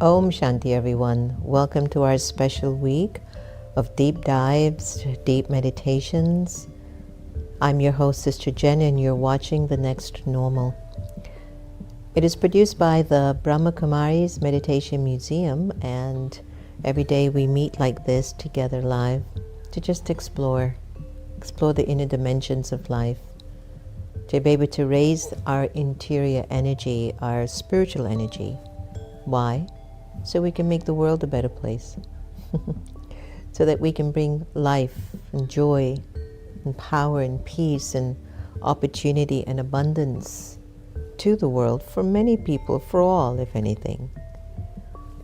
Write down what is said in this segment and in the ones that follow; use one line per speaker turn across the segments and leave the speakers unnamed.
Om Shanti, everyone. Welcome to our special week of deep dives, deep meditations. I'm your host, Sister Jenna, and you're watching The Next Normal. It is produced by the Brahma Kumaris Meditation Museum, and every day we meet like this together live to just explore the inner dimensions of life, to be able to raise our interior energy, our spiritual energy. Why? So we can make the world a better place. So that we can bring life and joy and power and peace and opportunity and abundance to the world for many people, for all, if anything.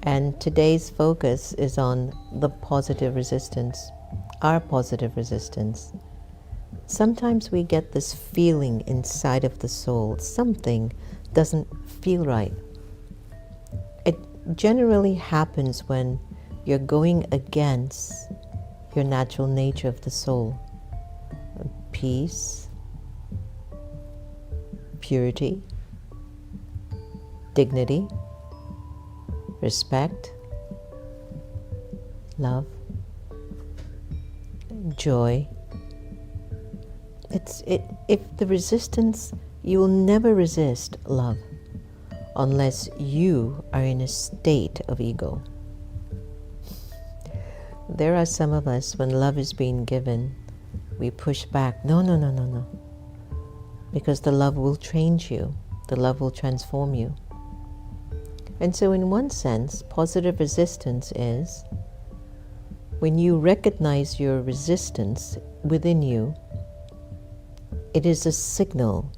And today's focus is on the positive resistance, our positive resistance. Sometimes we get this feeling inside of the soul, something doesn't feel right. It generally happens when you're going against your natural nature of the soul. Peace, purity, dignity, respect, love, joy. If the resistance, you will never resist love unless you are in a state of ego. There are some of us, when love is being given, we push back. No. Because the love will change you. The love will transform you. And so in one sense, positive resistance is when you recognize your resistance within you, it is a signal.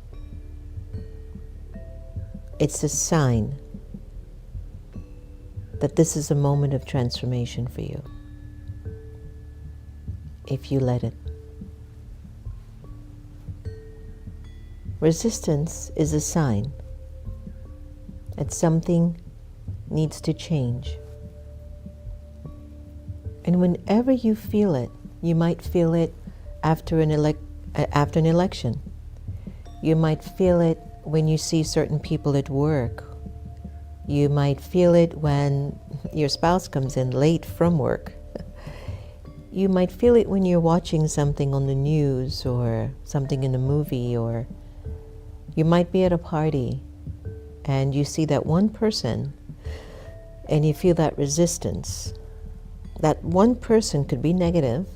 It's a sign that this is a moment of transformation for you, if you let it. Resistance is a sign that something needs to change. And whenever you feel it, you might feel it after an election. You might feel it when you see certain people at work. You might feel it when your spouse comes in late from work. You might feel it when you're watching something on the news or something in a movie, or you might be at a party and you see that one person and you feel that resistance. That one person could be negative,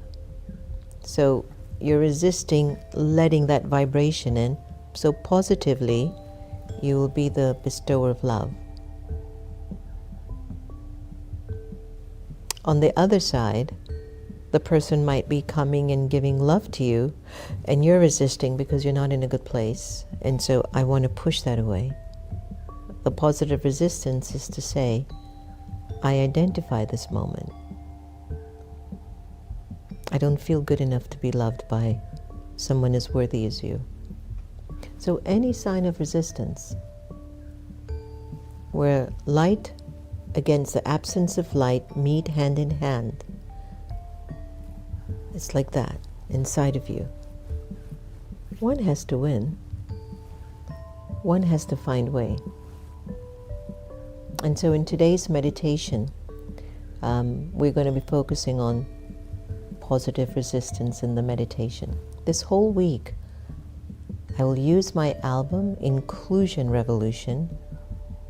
so you're resisting letting that vibration in. So positively, you will be the bestower of love. On the other side, the person might be coming and giving love to you, and you're resisting because you're not in a good place. And so I want to push that away. The positive resistance is to say, I identify this moment. I don't feel good enough to be loved by someone as worthy as you. So any sign of resistance, where light against the absence of light meet hand in hand, it's like that inside of you. One has to win. One has to find way. And so in today's meditation, we're going to be focusing on positive resistance in the meditation. This whole week, I will use my album, Inclusion Revolution,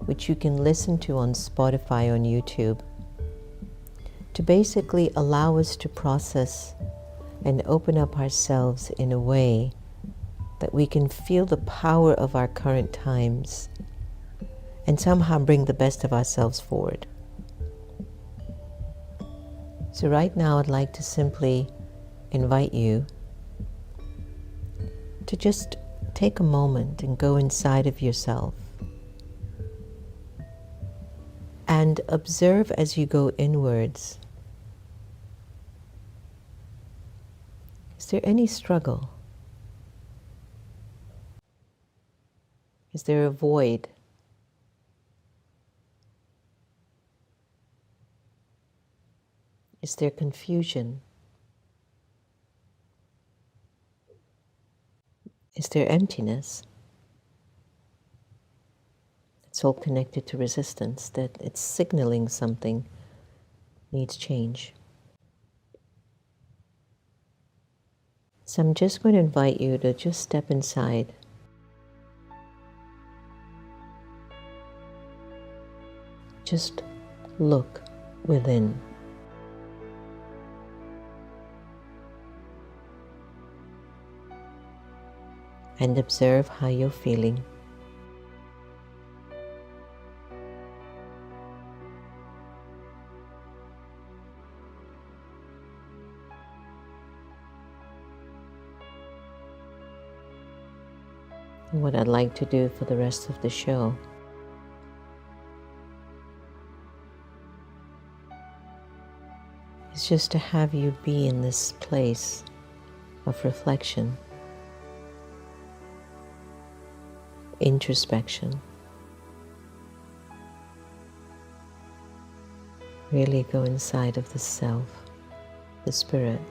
which you can listen to on Spotify or on YouTube, to basically allow us to process and open up ourselves in a way that we can feel the power of our current times and somehow bring the best of ourselves forward. So right now I'd like to simply invite you to just take a moment and go inside of yourself and observe as you go inwards. Is there any struggle? Is there a void? Is there confusion? Is there emptiness? It's It's all connected to resistance, that it's signaling something needs change. So I'm just going to invite you to just step inside. Just look within. And observe how you're feeling. And what I'd like to do for the rest of the show is just to have you be in this place of reflection, introspection. Really go inside of the self, the spirit.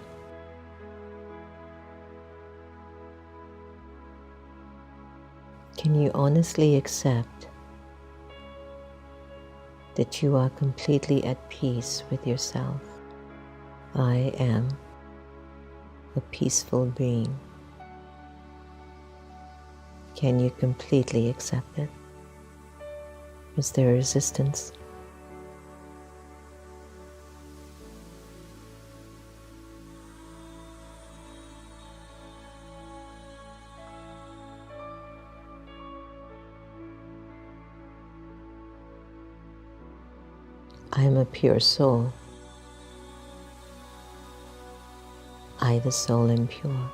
Can you honestly accept that you are completely at peace with yourself? I am a peaceful being. Can you completely accept it? Is there resistance? I am a pure soul. I, the soul, am pure.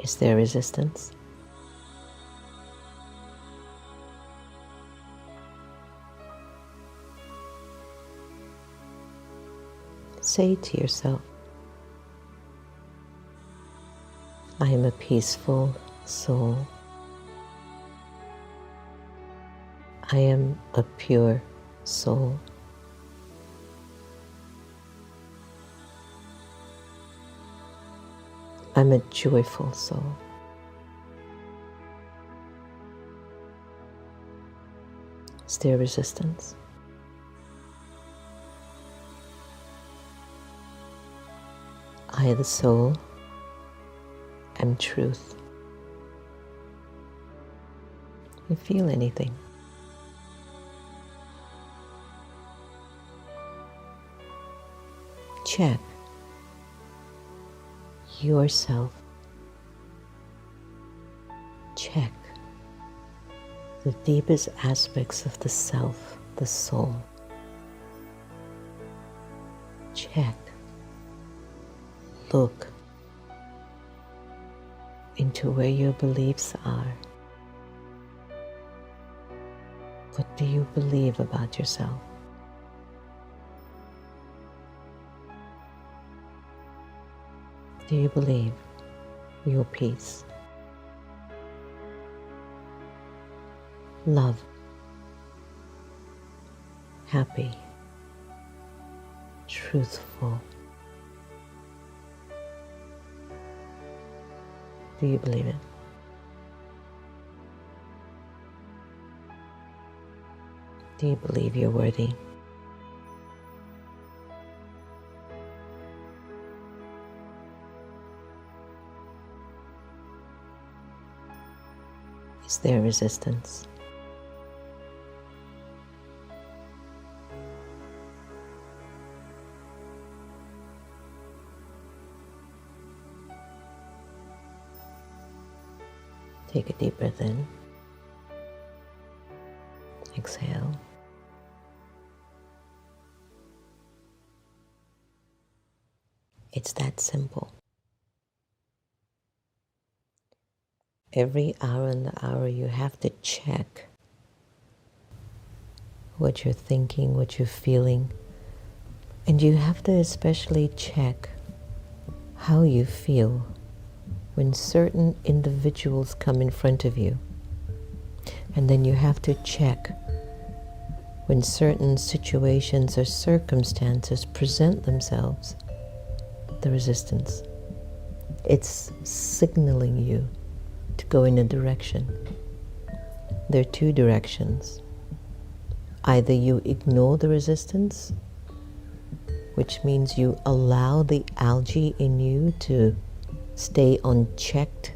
Is there resistance? Say to yourself, I am a peaceful soul. I am a pure soul. I'm a joyful soul. Is there resistance? I, the soul, am truth. You feel anything? Check yourself. Check the deepest aspects of the self, the soul. Check. Look into where your beliefs are. What do you believe about yourself? Do you believe your peace, love, happy, truthful? Do you believe it? Do you believe you're worthy? Is there resistance? Take a deep breath in. Exhale. It's that simple. Every hour in the hour you have to check what you're thinking, what you're feeling, and you have to especially check how you feel when certain individuals come in front of you. And then you have to check when certain situations or circumstances present themselves, the resistance. It's signaling you to go in a direction. There are two directions. Either you ignore the resistance, which means you allow the algae in you to stay unchecked,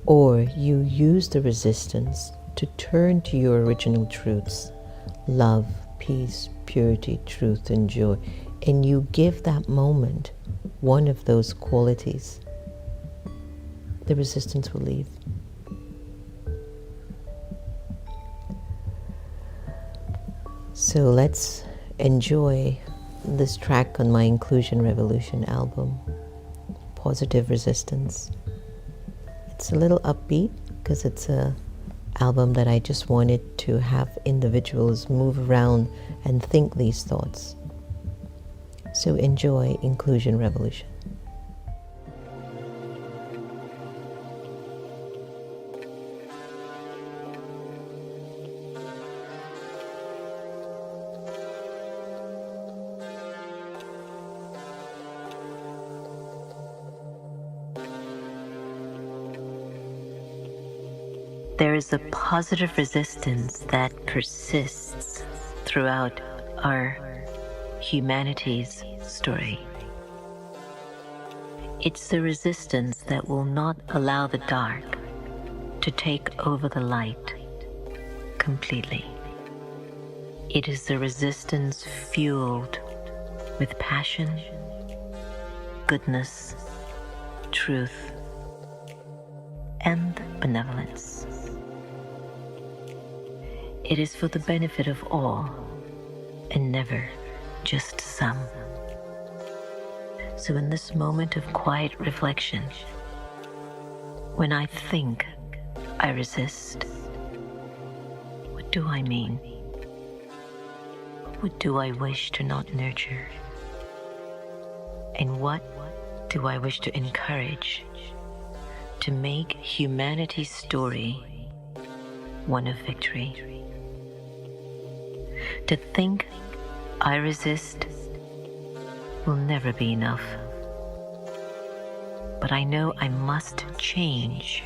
or you use the resistance to turn to your original truths, love, peace, purity, truth, and joy, and you give that moment one of those qualities, the resistance will leave. So let's enjoy this track on my Inclusion Revolution album, Positive Resistance. It's a little upbeat because it's a album that I just wanted to have individuals move around and think these thoughts. So enjoy Inclusion Revolution. There is a positive resistance that persists throughout our humanity's story. It's the resistance that will not allow the dark to take over the light completely. It is the resistance fueled with passion, goodness, truth, and benevolence. It is for the benefit of all and never just some. So in this moment of quiet reflection, when I think I resist, what do I mean? What do I wish to not nurture? And what do I wish to encourage to make humanity's story one of victory? To think I resist will never be enough. But I know I must change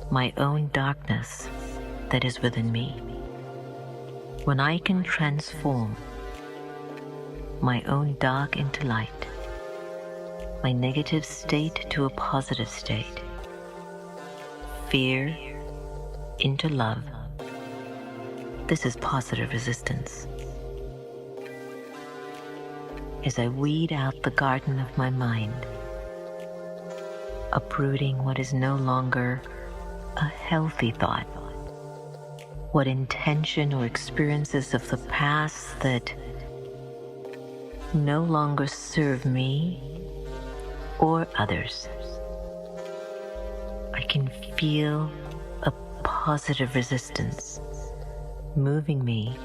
my own darkness that is within me. When I can transform my own dark into light, my negative state to a positive state, fear into love, this is positive resistance. As I weed out the garden of my mind, uprooting what is no longer a healthy thought, what intention or experiences of the past that no longer serve me or others. I can feel a positive resistance moving me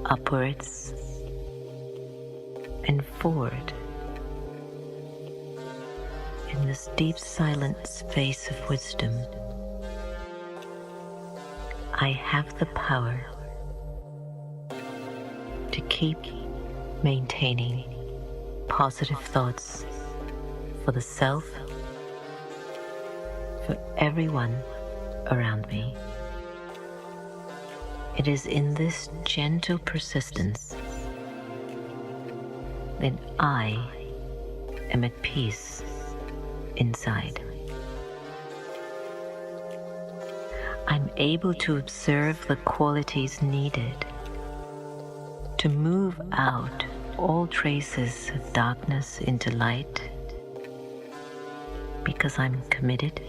upwards and forward in this deep silent space of wisdom. I have the power to keep maintaining positive thoughts for the self, for everyone around me. It is in this gentle persistence that I am at peace inside. I'm able to observe the qualities needed to move out all traces of darkness into light, because I'm committed,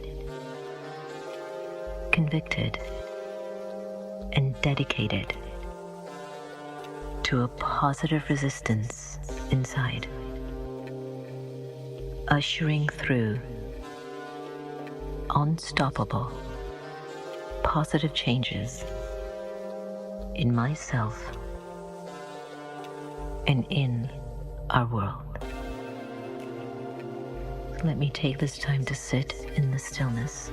convicted, and dedicated to a positive resistance inside, ushering through unstoppable positive changes in myself and in our world. Let me take this time to sit in the stillness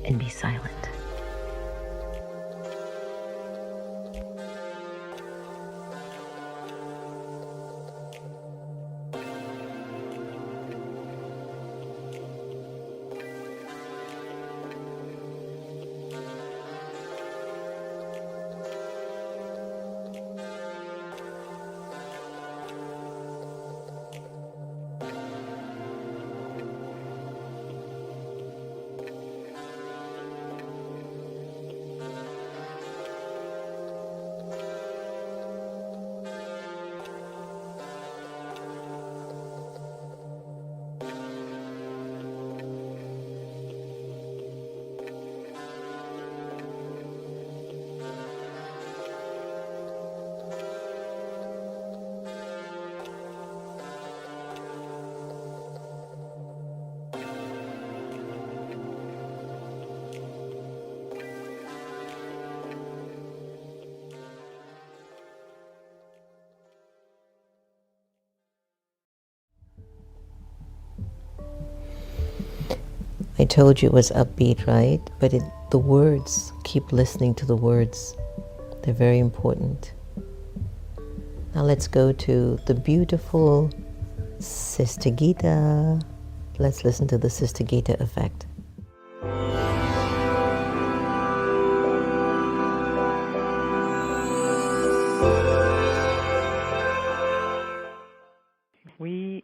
and be silent. I told you it was upbeat, right? But the words, keep listening to the words. They're very important. Now let's go to the beautiful Sister Gita. Let's listen to the Sister Gita effect.
We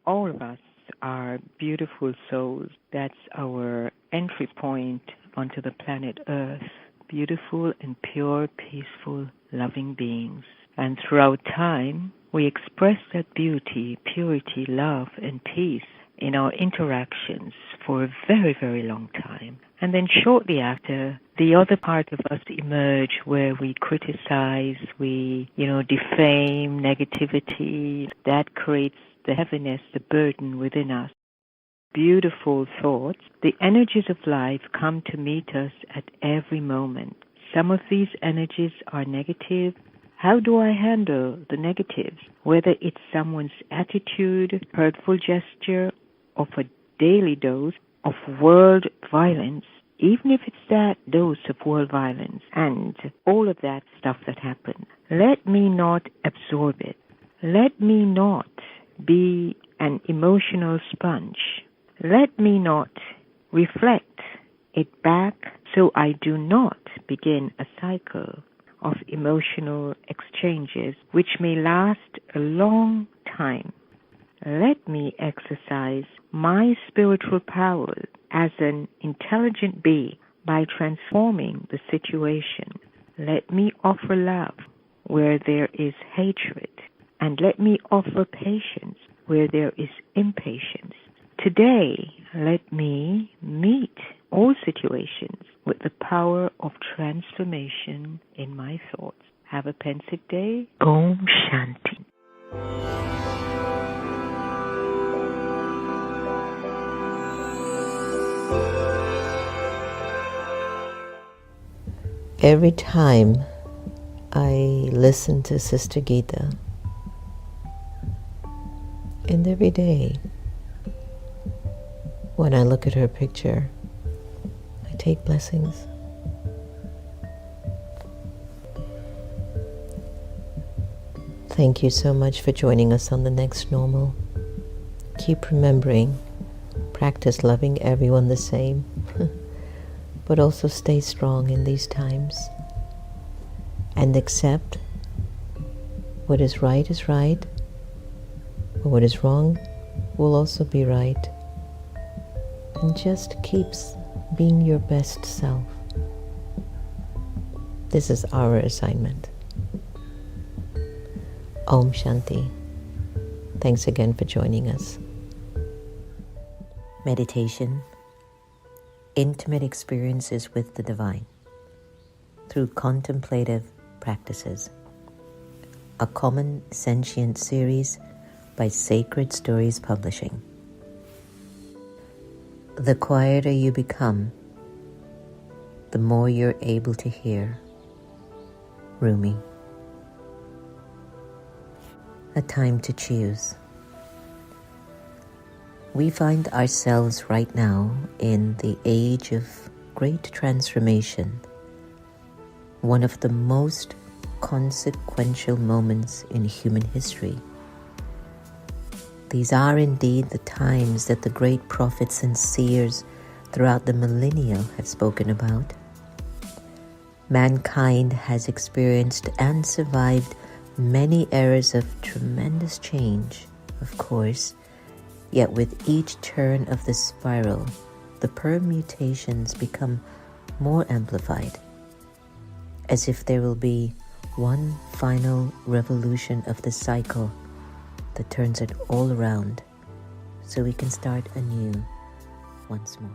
all of us are beautiful souls. That's our entry point onto the planet Earth. Beautiful and pure, peaceful, loving beings. And throughout time, we express that beauty, purity, love, and peace in our interactions for a very, very long time. And then shortly after, the other part of us emerge where we criticize, we, defame, negativity. That creates the heaviness, the burden within us. Beautiful thoughts. The energies of life come to meet us at every moment. Some of these energies are negative. How do I handle the negatives? Whether it's someone's attitude, hurtful gesture, of a daily dose of world violence, even if it's that dose of world violence and all of that stuff that happened, let me not absorb it. Let me not be an emotional sponge. Let me not reflect it back so I do not begin a cycle of emotional exchanges which may last a long time. Let me exercise my spiritual power as an intelligent being by transforming the situation. Let me offer love where there is hatred, and let me offer patience where there is impatience. Today, let me meet all situations with the power of transformation in my thoughts. Have a pensive day. Om Shanti.
Every time I listen to Sister Gita, and every day when I look at her picture, I take blessings. Thank you so much for joining us on The Next Normal. Keep remembering, practice loving everyone the same, but also stay strong in these times and accept what is right, but what is wrong will also be right. And just keeps being your best self. This is our assignment. Om Shanti. Thanks again for joining us. Meditation. Intimate experiences with the divine through contemplative practices. A common sentient series by Sacred Stories Publishing. The quieter you become, the more you're able to hear. Rumi. A time to choose. We find ourselves right now in the age of great transformation, one of the most consequential moments in human history. These are indeed the times that the great prophets and seers throughout the millennia have spoken about. Mankind has experienced and survived many eras of tremendous change, of course, yet with each turn of the spiral, the permutations become more amplified, as if there will be one final revolution of the cycle that turns it all around so we can start anew once more.